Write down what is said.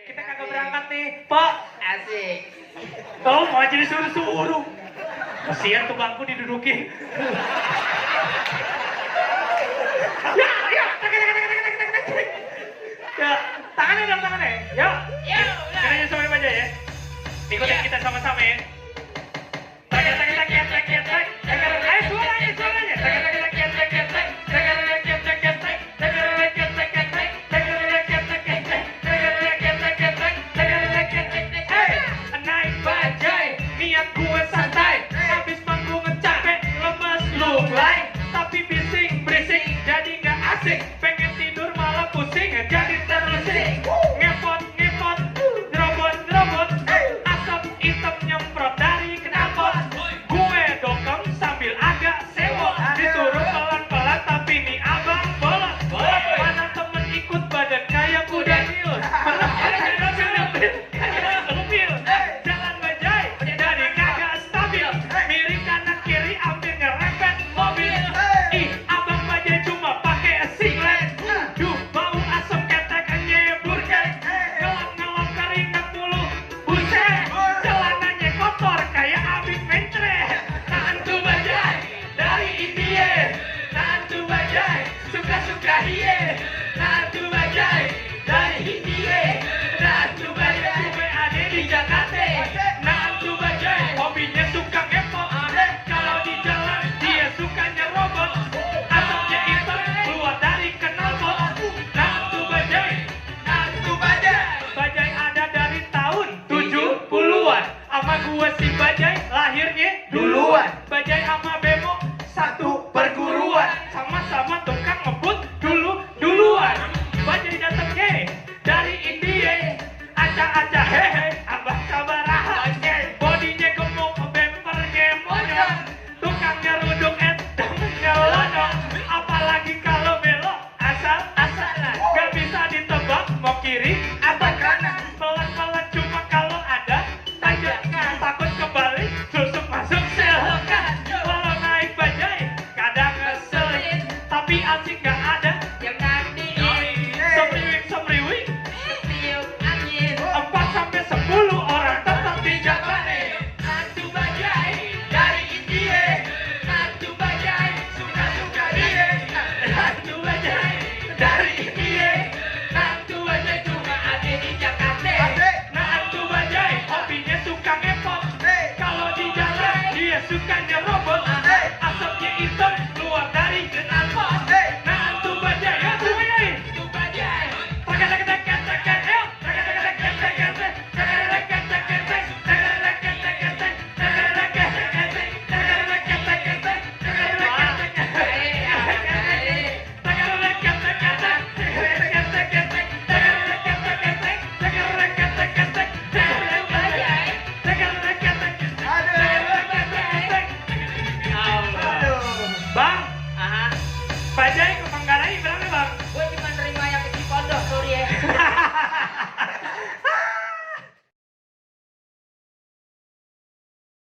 Kita kagak berangkat nih, Pak. Asik. Kalau mau aja disuruh-suruh. Kasihan tuh bangku didudukin. Ya, ya, tangannya dong tangannya. Ya, caranya sama aja ya. Ikutin kita sama-sama ya. Ayo suaranya. Naik bajai, niat gue santai. Habis manggung ngecapek, lemes lunglai. Tapi bising, berisik, jadi gak asik. Pengen tidur malah pusing, jadi terusik. Ngepot, nyerobot. Asap hitam nyemprot dari knalpot. Gue dongeng sambil agak sewot. Disuruh pelan-pelan tapi nih abang bolot. Mana temen ikut badan kayak kuda nil. Jalan bajai jadi kagak stabil. Miring kanan kiri hampir nyerempet mobil. Ih, abang bajai cuma pakai singlet. Duh, bau asap ketek nyebur kek. Ngelap keringat mulu. Buset, celananya kotor kayak abis mencret. Hantu bajai dari India. Hantu bajai suka-suka hiye. Hantu bajai dari India. Hantu bajai gue ada di Jakarta. Hantu bajai hobinya suka ngepot. Kalau di jalan dia suka nyerobot. Asapnya hitam keluar dari knalpot. Hantu bajai. Bajai ada dari tahun 70-an. Ama gue si bajai lahirnya duluan. Bajai ama